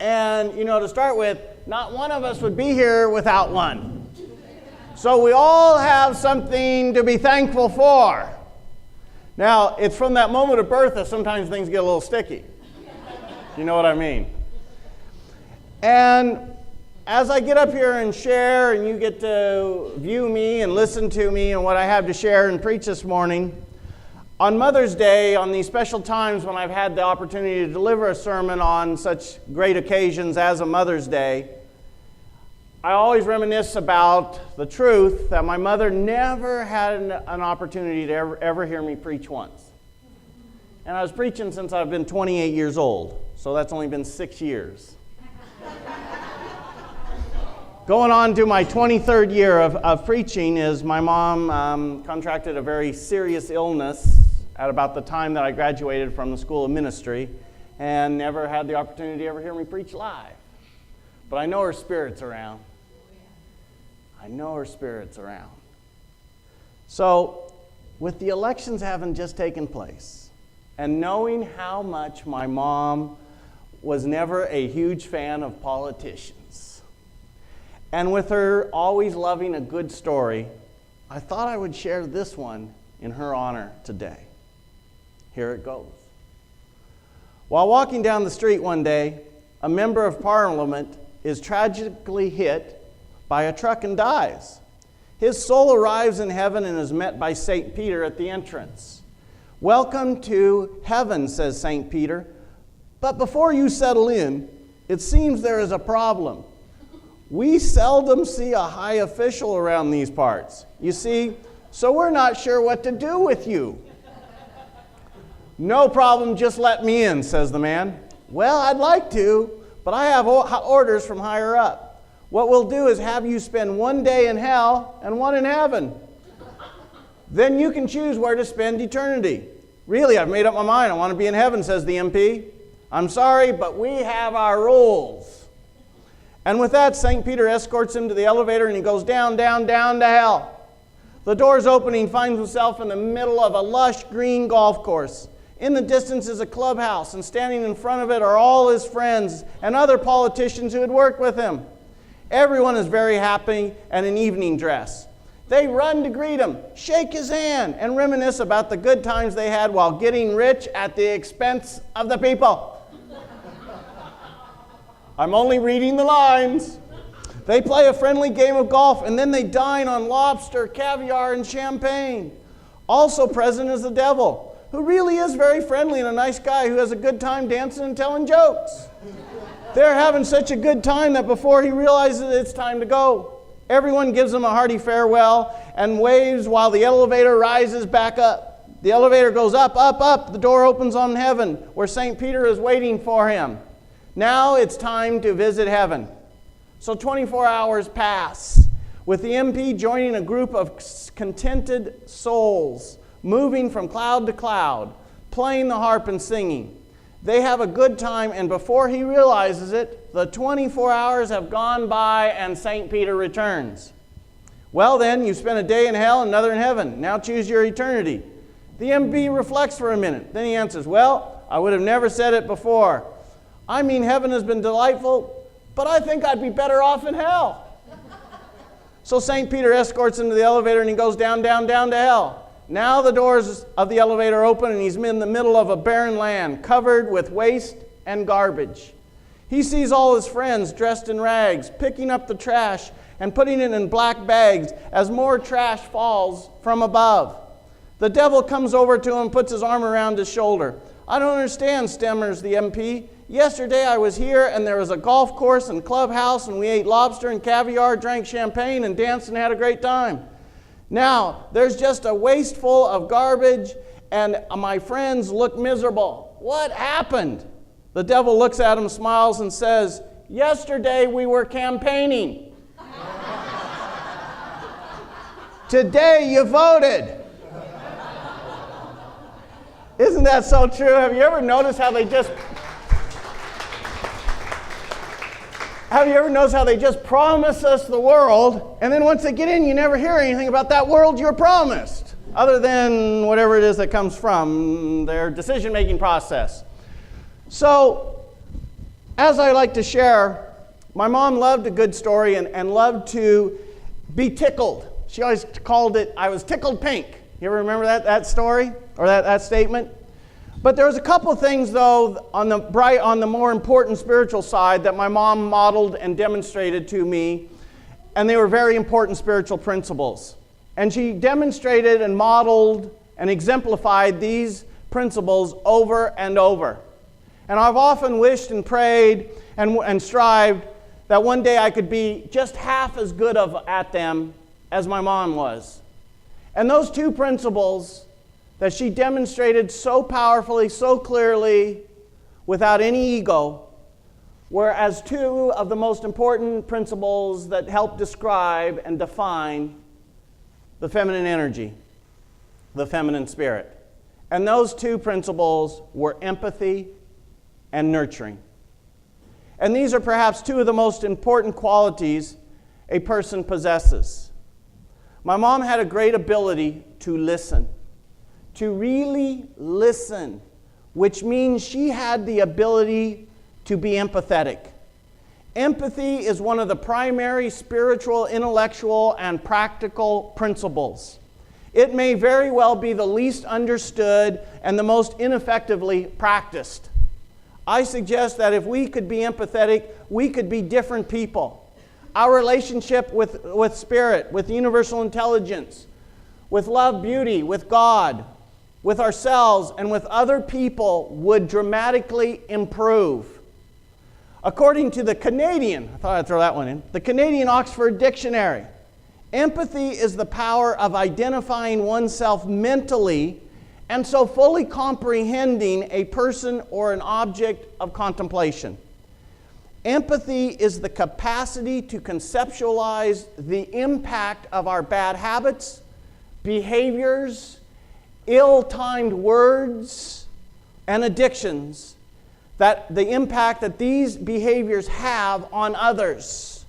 And, to start with, not one of us would be here without one. So we all have something to be thankful for. Now, it's from that moment of birth that sometimes things get a little sticky. You know what I mean? And as I get up here and share, and you get to view me and listen to me and what I have to share and preach this morning, on Mother's Day, on these special times when I've had the opportunity to deliver a sermon on such great occasions as a Mother's Day, I always reminisce about the truth that my mother never had an opportunity to ever hear me preach once. And I was preaching since I've been 28 years old, so that's only been 6 years. Going on to my 23rd year of preaching is my mom contracted a very serious illness at about the time that I graduated from the School of Ministry and never had the opportunity to ever hear me preach live. But I know her spirit's around. I know her spirit's around. So, with the elections having just taken place, and knowing how much my mom was never a huge fan of politicians, and with her always loving a good story, I thought I would share this one in her honor today. Here it goes. While walking down the street one day, a member of Parliament is tragically hit by a truck and dies. His soul arrives in heaven and is met by St. Peter at the entrance. "Welcome to heaven," says St. Peter. "But before you settle in, it seems there is a problem. We seldom see a high official around these parts. You see, so we're not sure what to do with you." "No problem, just let me in," says the man. "Well, I'd like to, but I have orders from higher up. What we'll do is have you spend 1 day in hell and 1 in heaven. Then you can choose where to spend eternity." "Really, I've made up my mind. I want to be in heaven," says the MP. "I'm sorry, but we have our rules." And with that, St. Peter escorts him to the elevator and he goes down, down, down to hell. The doors open and he finds himself in the middle of a lush green golf course. In the distance is a clubhouse, and standing in front of it are all his friends and other politicians who had worked with him. Everyone is very happy and in evening dress. They run to greet him, shake his hand, and reminisce about the good times they had while getting rich at the expense of the people. I'm only reading the lines. They play a friendly game of golf, and then they dine on lobster, caviar, and champagne. Also present is the devil, who really is very friendly and a nice guy who has a good time dancing and telling jokes. They're having such a good time that before he realizes it's time to go, everyone gives him a hearty farewell and waves while the elevator rises back up. The elevator goes up, up, up. The door opens on heaven, where St. Peter is waiting for him. Now it's time to visit heaven. So 24 hours pass, with the MP joining a group of contented souls, moving from cloud to cloud, playing the harp and singing. They have a good time, and before he realizes it, the 24 hours have gone by and St. Peter returns. "Well then, you spent a day in hell and another in heaven. Now choose your eternity." The MP reflects for a minute. Then he answers, "Well, I would have never said it before. I mean, heaven has been delightful, but I think I'd be better off in hell." So St. Peter escorts him to the elevator and he goes down, down, down to hell. Now the doors of the elevator open and he's in the middle of a barren land covered with waste and garbage. He sees all his friends dressed in rags, picking up the trash and putting it in black bags as more trash falls from above. The devil comes over to him and puts his arm around his shoulder. "I don't understand," stammers the MP. "Yesterday I was here and there was a golf course and clubhouse and we ate lobster and caviar, drank champagne and danced and had a great time. Now there's just a waste full of garbage and my friends look miserable. What happened?" The devil looks at him, smiles and says, "Yesterday we were campaigning. Today you voted." Isn't that so true? Have you ever noticed how they just promise us the world, and then once they get in, you never hear anything about that world you're promised, other than whatever it is that comes from their decision-making process. So, As I like to share, my mom loved a good story and loved to be tickled. She always called it, I was tickled pink. You ever remember that story or that statement? But there was a couple of things, though, on the more important spiritual side that my mom modeled and demonstrated to me, and they were very important spiritual principles. And she demonstrated and modeled and exemplified these principles over and over. And I've often wished and prayed and strived that one day I could be just half as good at them as my mom was. And those two principles that she demonstrated so powerfully, so clearly, without any ego, were as two of the most important principles that help describe and define the feminine energy, the feminine spirit. And those two principles were empathy and nurturing. And these are perhaps two of the most important qualities a person possesses. My mom had a great ability to listen. To really listen, which means she had the ability to be empathetic. Empathy is one of the primary spiritual, intellectual, and practical principles. It may very well be the least understood and the most ineffectively practiced. I suggest that if we could be empathetic, we could be different people. Our relationship with spirit, with universal intelligence, with love, beauty, with God, with ourselves, and with other people would dramatically improve. According to the Canadian, I thought I'd throw that one in, the Canadian Oxford Dictionary, empathy is the power of identifying oneself mentally and so fully comprehending a person or an object of contemplation. Empathy is the capacity to conceptualize the impact of our bad habits, behaviors, ill-timed words, and addictions, that the impact that these behaviors have on others,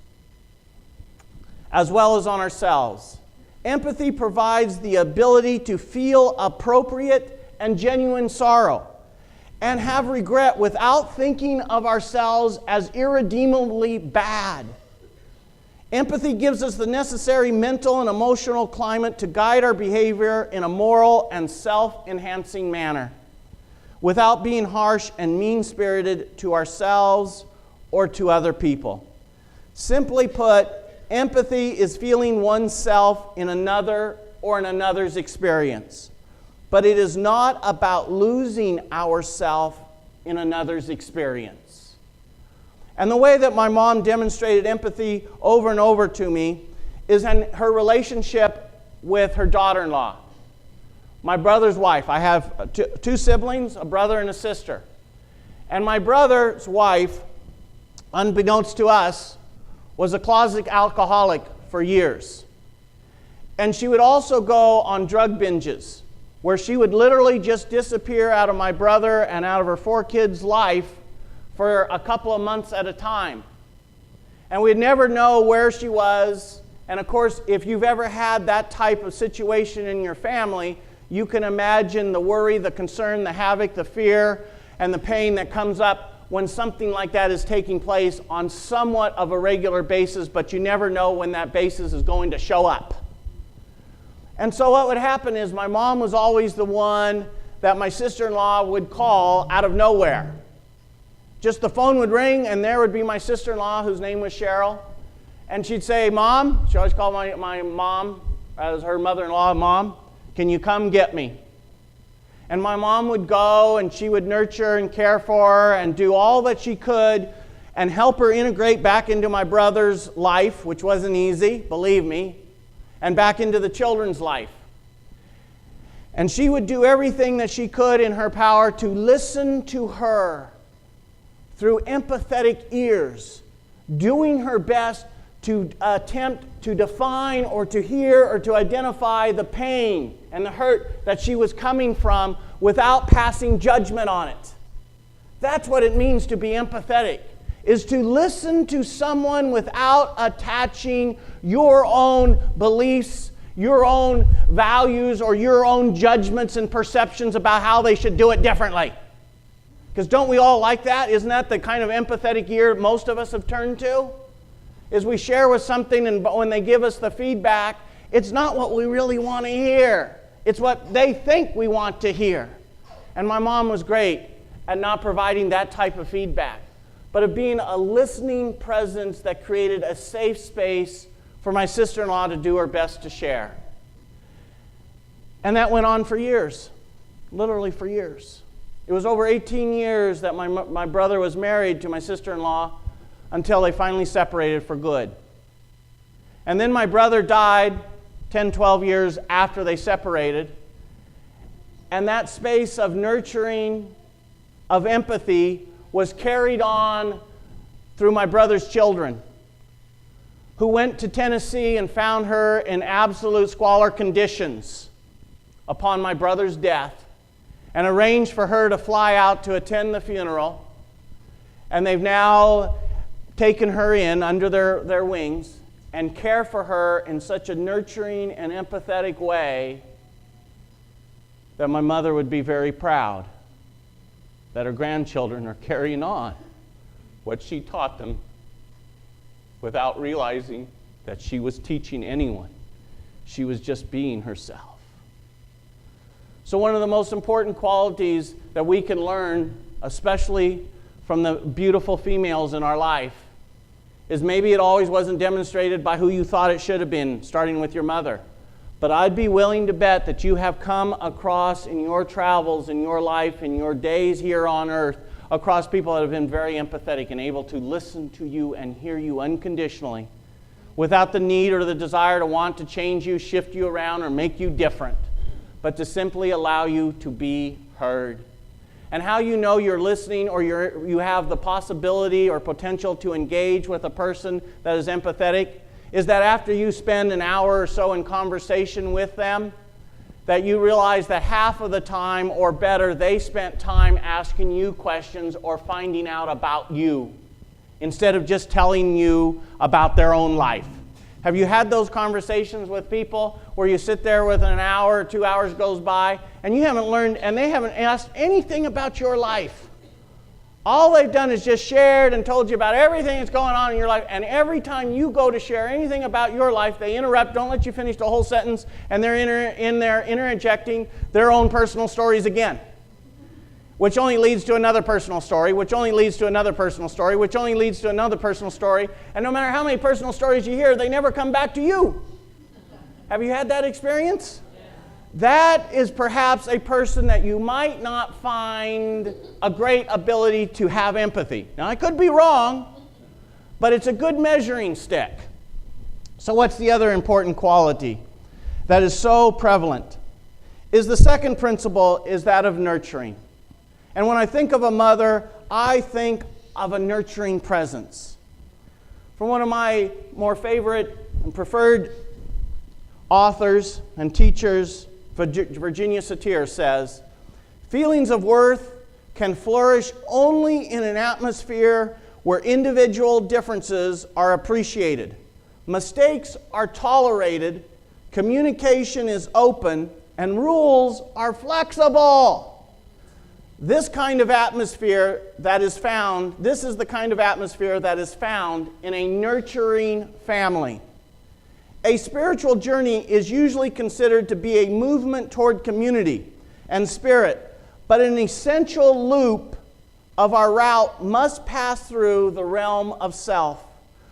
as well as on ourselves. Empathy provides the ability to feel appropriate and genuine sorrow, and have regret without thinking of ourselves as irredeemably bad. Empathy gives us the necessary mental and emotional climate to guide our behavior in a moral and self-enhancing manner, without being harsh and mean-spirited to ourselves or to other people. Simply put, empathy is feeling oneself in another or in another's experience. But it is not about losing ourselves in another's experience. And the way that my mom demonstrated empathy over and over to me is in her relationship with her daughter-in-law, my brother's wife. I have two siblings, a brother and a sister. And my brother's wife, unbeknownst to us, was a closet alcoholic for years. And she would also go on drug binges, where she would literally just disappear out of my brother and out of her 4 kids' life for a couple of months at a time. And we'd never know where she was. And of course, if you've ever had that type of situation in your family, you can imagine the worry, the concern, the havoc, the fear, and the pain that comes up when something like that is taking place on somewhat of a regular basis, but you never know when that basis is going to show up. And so what would happen is my mom was always the one that my sister-in-law would call out of nowhere. Just the phone would ring, and there would be my sister-in-law, whose name was Cheryl. And she'd say, Mom, she always called my mom, as her mother-in-law, Mom, can you come get me? And my mom would go, and she would nurture and care for her and do all that she could and help her integrate back into my brother's life, which wasn't easy, believe me, and back into the children's life. And she would do everything that she could in her power to listen to her through empathetic ears, doing her best to attempt to define or to hear or to identify the pain and the hurt that she was coming from without passing judgment on it. That's what it means to be empathetic, is to listen to someone without attaching your own beliefs, your own values, or your own judgments and perceptions about how they should do it differently. Because don't we all like that? Isn't that the kind of empathetic ear most of us have turned to? Is we share with something, and when they give us the feedback, it's not what we really want to hear. It's what they think we want to hear. And my mom was great at not providing that type of feedback, but of being a listening presence that created a safe space for my sister-in-law to do her best to share. And that went on for years, literally for years. It was over 18 years that my brother was married to my sister-in-law until they finally separated for good. And then my brother died 10, 12 years after they separated. And that space of nurturing, of empathy, was carried on through my brother's children, who went to Tennessee and found her in absolute squalor conditions upon my brother's death, and arranged for her to fly out to attend the funeral. And they've now taken her in under their wings and care for her in such a nurturing and empathetic way that my mother would be very proud that her grandchildren are carrying on what she taught them without realizing that she was teaching anyone. She was just being herself. So one of the most important qualities that we can learn, especially from the beautiful females in our life, is maybe it always wasn't demonstrated by who you thought it should have been, starting with your mother. But I'd be willing to bet that you have come across in your travels, in your life, in your days here on earth, across people that have been very empathetic and able to listen to you and hear you unconditionally, without the need or the desire to want to change you, shift you around, or make you different, but to simply allow you to be heard. And how you know you're listening, or you have the possibility or potential to engage with a person that is empathetic, is that after you spend an hour or so in conversation with them, that you realize that half of the time or better, they spent time asking you questions or finding out about you, instead of just telling you about their own life. Have you had those conversations with people where you sit there with an hour or 2 hours goes by and you haven't learned, and they haven't asked anything about your life? All they've done is just shared and told you about everything that's going on in your life, and every time you go to share anything about your life, they interrupt, don't let you finish the whole sentence, and they're interjecting their own personal stories again, which only leads to another personal story, which only leads to another personal story, which only leads to another personal story. And no matter how many personal stories you hear, they never come back to you. Have you had that experience? That is perhaps a person that you might not find a great ability to have empathy. Now, I could be wrong, but it's a good measuring stick. So what's the other important quality that is so prevalent? Is the second principle is that of nurturing. And when I think of a mother, I think of a nurturing presence. From one of my more favorite and preferred authors and teachers, Virginia Satir says, feelings of worth can flourish only in an atmosphere where individual differences are appreciated, mistakes are tolerated, communication is open, and rules are flexible. This kind of atmosphere that is found, this is the kind of atmosphere that is found in a nurturing family. A spiritual journey is usually considered to be a movement toward community and spirit, but an essential loop of our route must pass through the realm of self.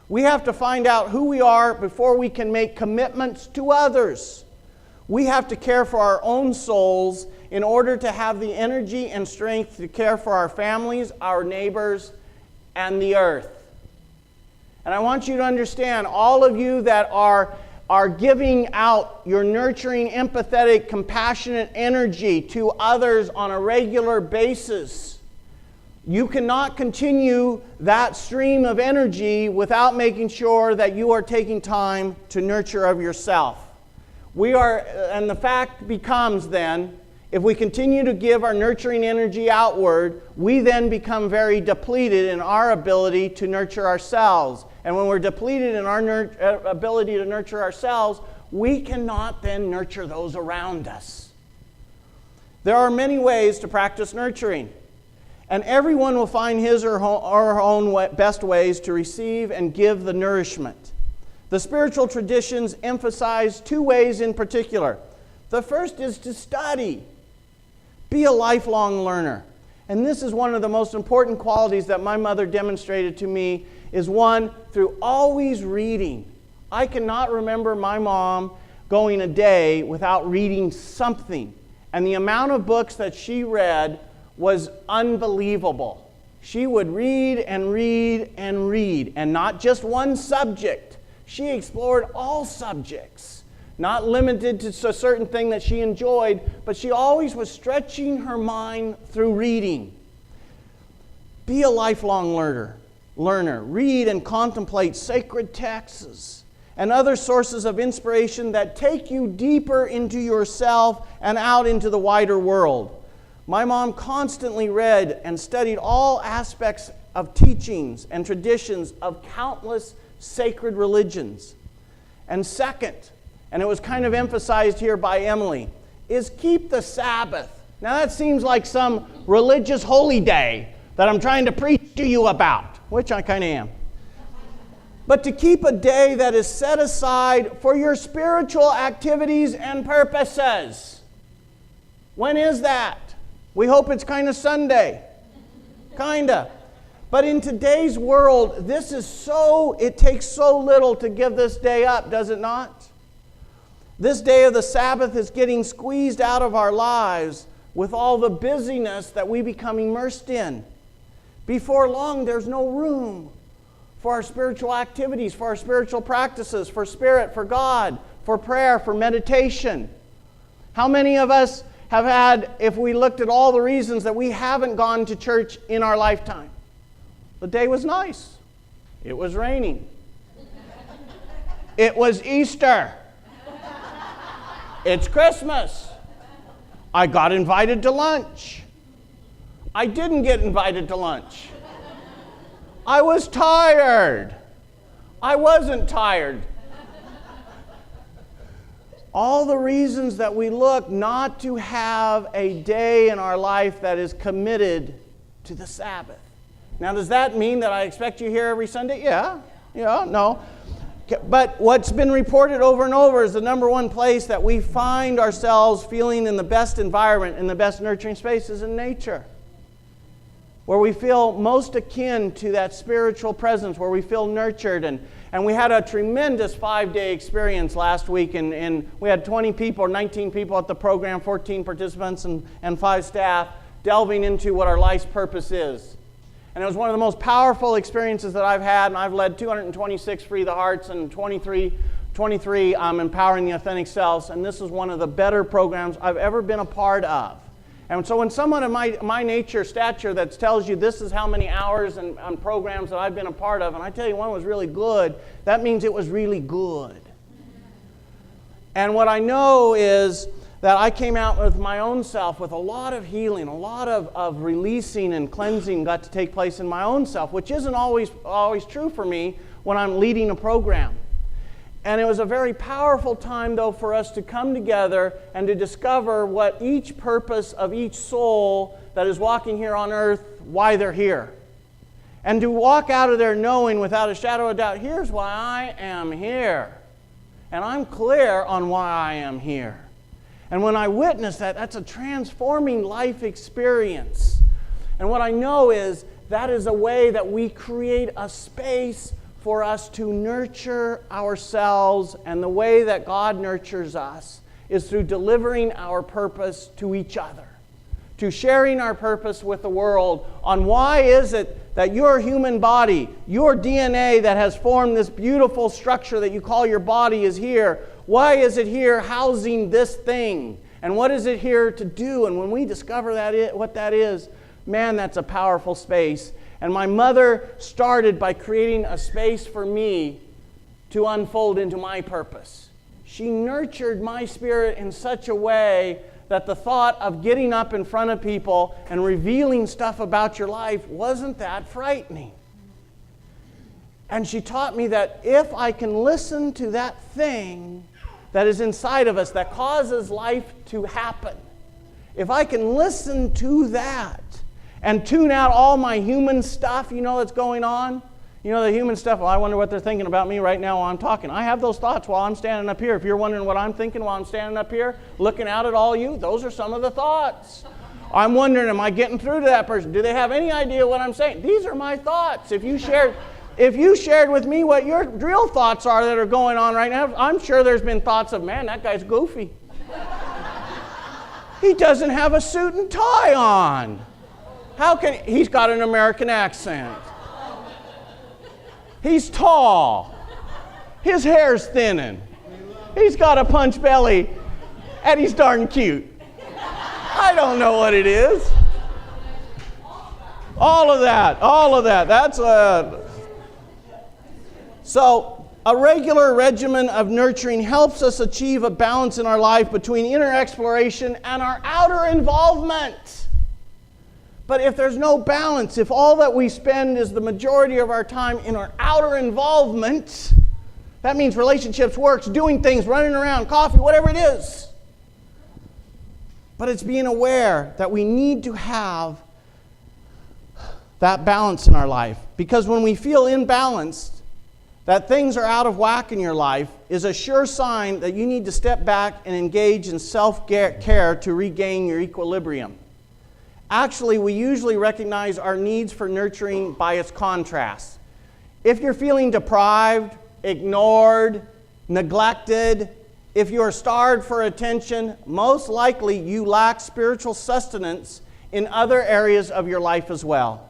We have to find out who we are before we can make commitments to others. We have to care for our own souls in order to have the energy and strength to care for our families, our neighbors, and the earth. And I want you to understand, all of you that are giving out your nurturing, empathetic, compassionate energy to others on a regular basis, you cannot continue that stream of energy without making sure that you are taking time to nurture of yourself. And the fact becomes then, if we continue to give our nurturing energy outward, we then become very depleted in our ability to nurture ourselves. And when we're depleted in our ability to nurture ourselves, we cannot then nurture those around us. There are many ways to practice nurturing. and everyone will find his or her own best ways to receive and give the nourishment. The spiritual traditions emphasize two ways in particular. The first is to study. Be a lifelong learner. And this is one of the most important qualities that my mother demonstrated to me, is one, through always reading. I cannot remember my mom going a day without reading something. And the amount of books that she read was unbelievable. She would read and read and read, and not just one subject. She explored all subjects, not limited to a certain thing that she enjoyed, but she always was stretching her mind through reading. Be a lifelong learner. Read and contemplate sacred texts and other sources of inspiration that take you deeper into yourself and out into the wider world. My mom constantly read and studied all aspects of teachings and traditions of countless sacred religions. And second, and it was kind of emphasized here by Emily, is keep the Sabbath. Now that seems like some religious holy day that I'm trying to preach to you about, which I kind of am. But to keep a day that is set aside for your spiritual activities and purposes. When is that? We hope it's kind of Sunday. Kinda. But in today's world, it takes so little to give this day up, does it not? This day of the Sabbath is getting squeezed out of our lives with all the busyness that we become immersed in. Before long, there's no room for our spiritual activities, for our spiritual practices, for spirit, for God, for prayer, for meditation. How many of us have had, if we looked at all the reasons that we haven't gone to church in our lifetime? The day was nice. It was raining. It was Easter. It's Christmas. I got invited to lunch. I didn't get invited to lunch. I was tired. I wasn't tired. All the reasons that we look not to have a day in our life that is committed to the Sabbath. Now, does that mean that I expect you here every Sunday? Yeah, no. But what's been reported over and over is the number one place that we find ourselves feeling in the best environment, in the best nurturing space, is in nature. Where we feel most akin to that spiritual presence, where we feel nurtured. And we had a tremendous 5-day experience last week, and we had 20 people or 19 people at the program, 14 participants and 5 staff, delving into what our life's purpose is. And it was one of the most powerful experiences that I've had, and I've led 226 Free the Hearts and 23 Empowering the Authentic Selves, and this is one of the better programs I've ever been a part of. And so when someone of my nature, stature, that tells you this is how many hours and programs that I've been a part of, and I tell you one was really good, that means it was really good. And what I know is that I came out with my own self with a lot of healing, a lot of releasing and cleansing got to take place in my own self, which isn't always true for me when I'm leading a program. And it was a very powerful time, though, for us to come together and to discover what each purpose of each soul that is walking here on earth, why they're here. And to walk out of there knowing without a shadow of doubt, here's why I am here. And I'm clear on why I am here. And when I witness that, that's a transforming life experience. And what I know is that is a way that we create a space for us to nurture ourselves, and the way that God nurtures us is through delivering our purpose to each other, to sharing our purpose with the world on why is it that your human body, your DNA that has formed this beautiful structure that you call your body is here. Why is it here housing this thing? And what is it here to do? And when we discover what that is, man, that's a powerful space. And my mother started by creating a space for me to unfold into my purpose. She nurtured my spirit in such a way that the thought of getting up in front of people and revealing stuff about your life wasn't that frightening. And she taught me that if I can listen to that thing that is inside of us that causes life to happen, if I can listen to that and tune out all my human stuff, that's going on. The human stuff, well, I wonder what they're thinking about me right now while I'm talking. I have those thoughts while I'm standing up here. If you're wondering what I'm thinking while I'm standing up here, looking out at all you, those are some of the thoughts. I'm wondering, am I getting through to that person? Do they have any idea what I'm saying? These are my thoughts. If you shared with me what your real thoughts are that are going on right now, I'm sure there's been thoughts of, man, that guy's goofy. He doesn't have a suit and tie on. He's got an American accent. He's tall. His hair's thinning. He's got a punch belly, and he's darn cute. I don't know what it is. All of that. That's So a regular regimen of nurturing helps us achieve a balance in our life between inner exploration and our outer involvement. But if there's no balance, if all that we spend is the majority of our time in our outer involvement, that means relationships, works, doing things, running around, coffee, whatever it is. But it's being aware that we need to have that balance in our life. Because when we feel imbalanced, that things are out of whack in your life is a sure sign that you need to step back and engage in self-care to regain your equilibrium. Actually, we usually recognize our needs for nurturing by its contrast. If you're feeling deprived, ignored, neglected, if you are starved for attention, most likely you lack spiritual sustenance in other areas of your life as well.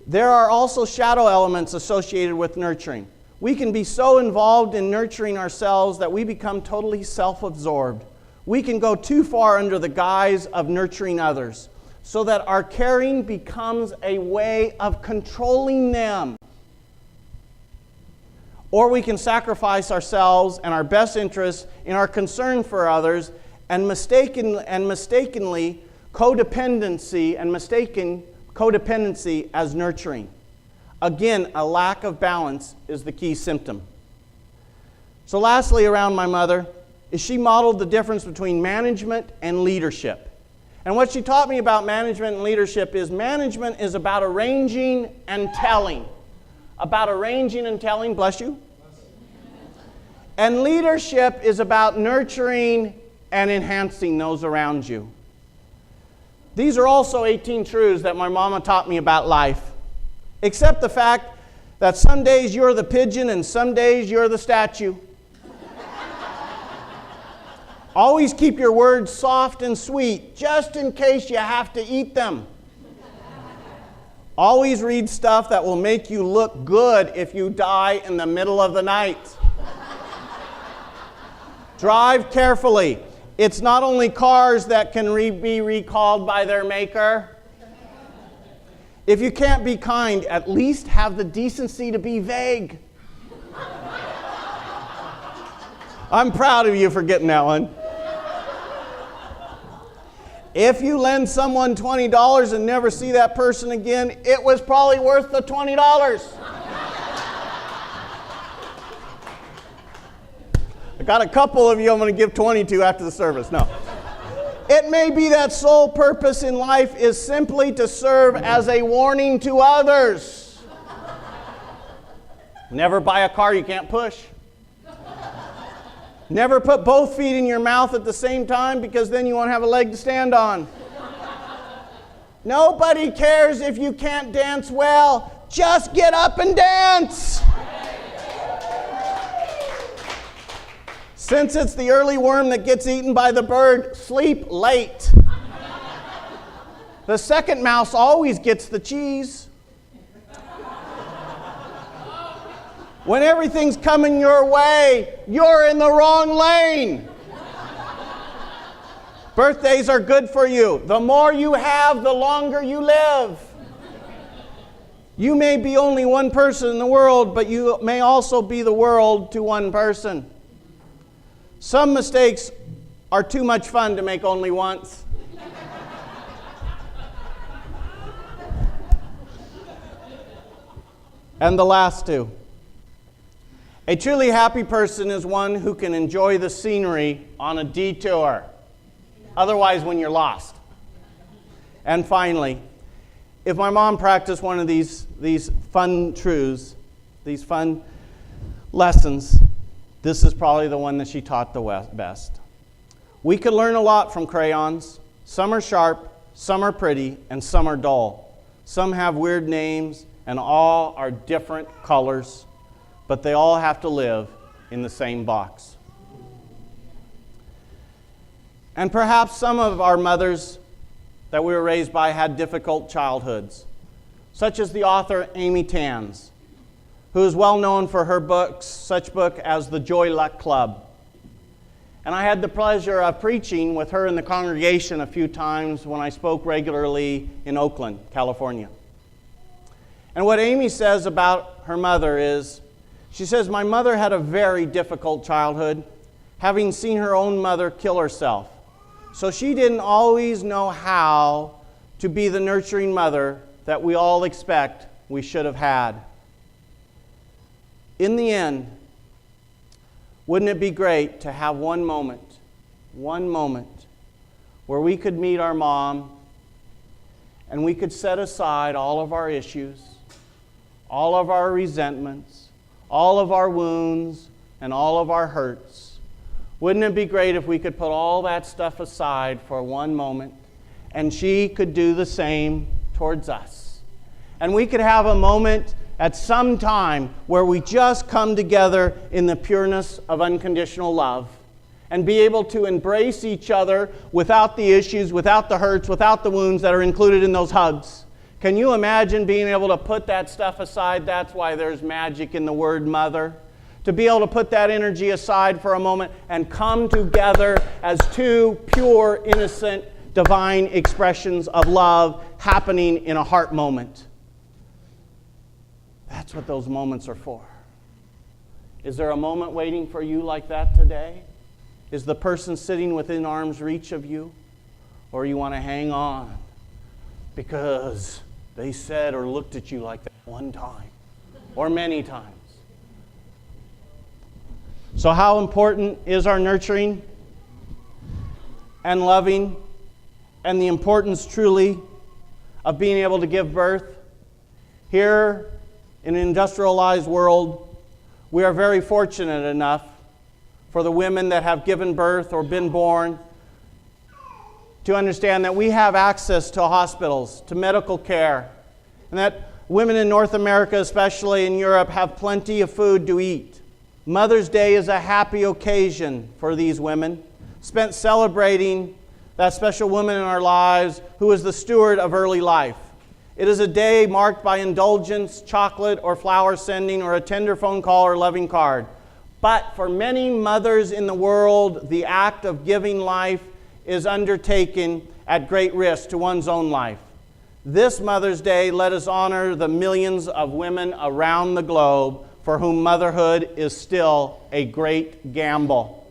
There are also shadow elements associated with nurturing. We can be so involved in nurturing ourselves that we become totally self-absorbed. We can go too far under the guise of nurturing others, so that our caring becomes a way of controlling them. Or we can sacrifice ourselves and our best interests in our concern for others and mistakenly codependency as nurturing. Again, a lack of balance is the key symptom. So lastly, around my mother, is she modeled the difference between management and leadership. And what she taught me about management and leadership is management is about arranging and telling. Bless you. And leadership is about nurturing and enhancing those around you. These are also 18 truths that my mama taught me about life. Except the fact that some days you're the pigeon and some days you're the statue. Always keep your words soft and sweet, just in case you have to eat them. Always read stuff that will make you look good if you die in the middle of the night. Drive carefully. It's not only cars that can be recalled by their maker. If you can't be kind, at least have the decency to be vague. I'm proud of you for getting that one. If you lend someone $20 and never see that person again, it was probably worth the $20. I got a couple of you I'm going to give 20 to after the service. No. It may be that sole purpose in life is simply to serve as a warning to others. Never buy a car you can't push. Never put both feet in your mouth at the same time, because then you won't have a leg to stand on. Nobody cares if you can't dance well. Just get up and dance. Since it's the early worm that gets eaten by the bird, sleep late. The second mouse always gets the cheese. When everything's coming your way, you're in the wrong lane. Birthdays are good for you. The more you have, the longer you live. You may be only one person in the world, but you may also be the world to one person. Some mistakes are too much fun to make only once. And the last two. A truly happy person is one who can enjoy the scenery on a detour. Otherwise, when you're lost. And finally, if my mom practiced one of these fun truths, these fun lessons, this is probably the one that she taught the best. We could learn a lot from crayons. Some are sharp, some are pretty, and some are dull. Some have weird names, and all are different colors, but they all have to live in the same box. And perhaps some of our mothers that we were raised by had difficult childhoods, such as the author Amy Tans, who is well known for her books, such book as The Joy Luck Club. And I had the pleasure of preaching with her in the congregation a few times when I spoke regularly in Oakland, California. And what Amy says about her mother is, she says, "My mother had a very difficult childhood, having seen her own mother kill herself. So she didn't always know how to be the nurturing mother that we all expect we should have had." In the end, wouldn't it be great to have one moment where we could meet our mom and we could set aside all of our issues, all of our resentments, all of our wounds, and all of our hurts? Wouldn't it be great if we could put all that stuff aside for one moment and she could do the same towards us? And we could have a moment at some time where we just come together in the pureness of unconditional love and be able to embrace each other without the issues, without the hurts, without the wounds that are included in those hugs. Can you imagine being able to put that stuff aside? That's why there's magic in the word mother. To be able to put that energy aside for a moment and come together as two pure, innocent, divine expressions of love happening in a heart moment. That's what those moments are for. Is there a moment waiting for you like that today? Is the person sitting within arm's reach of you? Or you want to hang on because they said or looked at you like that one time or many times? So how important is our nurturing and loving, and the importance truly of being able to give birth? Here in an industrialized world, we are very fortunate enough for the women that have given birth or been born to understand that we have access to hospitals, to medical care, and that women in North America, especially in Europe, have plenty of food to eat. Mother's Day is a happy occasion for these women, spent celebrating that special woman in our lives who is the steward of early life. It is a day marked by indulgence, chocolate, or flower sending, or a tender phone call or loving card. But for many mothers in the world, the act of giving life is undertaken at great risk to one's own life. This Mother's Day, let us honor the millions of women around the globe for whom motherhood is still a great gamble.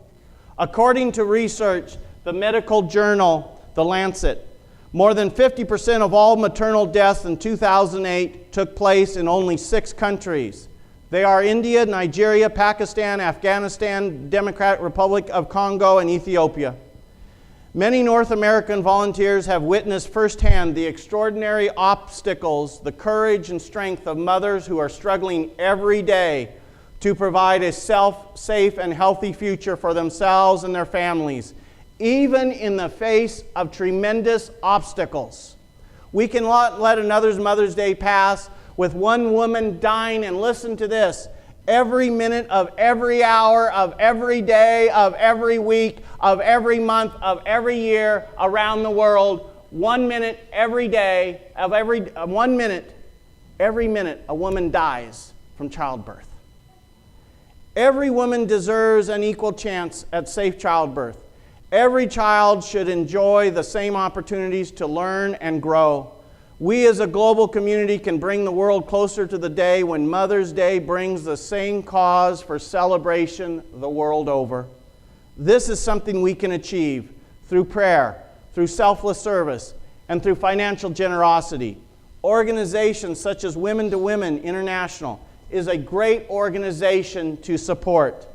According to research, the medical journal, The Lancet, more than 50% of all maternal deaths in 2008 took place in only 6 countries. They are India, Nigeria, Pakistan, Afghanistan, Democratic Republic of Congo, and Ethiopia. Many North American volunteers have witnessed firsthand the extraordinary obstacles, the courage and strength of mothers who are struggling every day to provide a safe and healthy future for themselves and their families, even in the face of tremendous obstacles. We cannot let another Mother's Day pass with one woman dying, and listen to this, every minute of every hour of every day of every week of every month of every year around the world. 1 minute every day of every minute a woman dies from childbirth. Every woman deserves an equal chance at safe childbirth. Every child should enjoy the same opportunities to learn and grow. We as a global community can bring the world closer to the day when Mother's Day brings the same cause for celebration the world over. This is something we can achieve through prayer, through selfless service, and through financial generosity. Organizations such as Women to Women International is a great organization to support.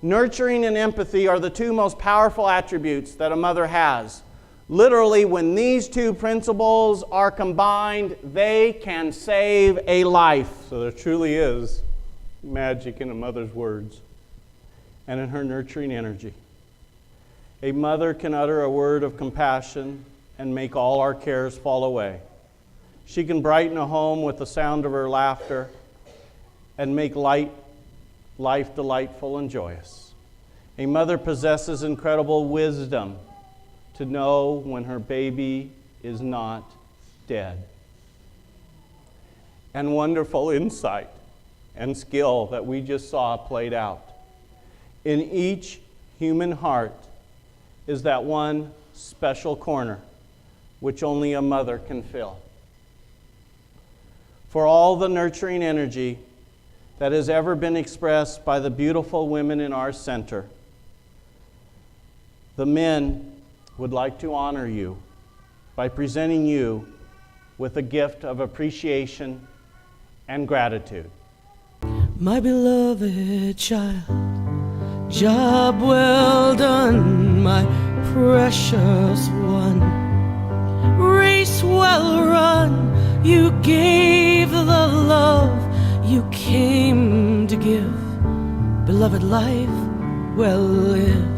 Nurturing and empathy are the 2 most powerful attributes that a mother has. Literally, when these two principles are combined, they can save a life. So there truly is magic in a mother's words and in her nurturing energy. A mother can utter a word of compassion and make all our cares fall away. She can brighten a home with the sound of her laughter and make life delightful and joyous. A mother possesses incredible wisdom to know when her baby is not dead. And wonderful insight and skill that we just saw played out. In each human heart is that one special corner which only a mother can fill. For all the nurturing energy that has ever been expressed by the beautiful women in our center, the men would like to honor you by presenting you with a gift of appreciation and gratitude. My beloved child, job well done, my precious one. Race well run, you gave the love you came to give. Beloved, life well lived.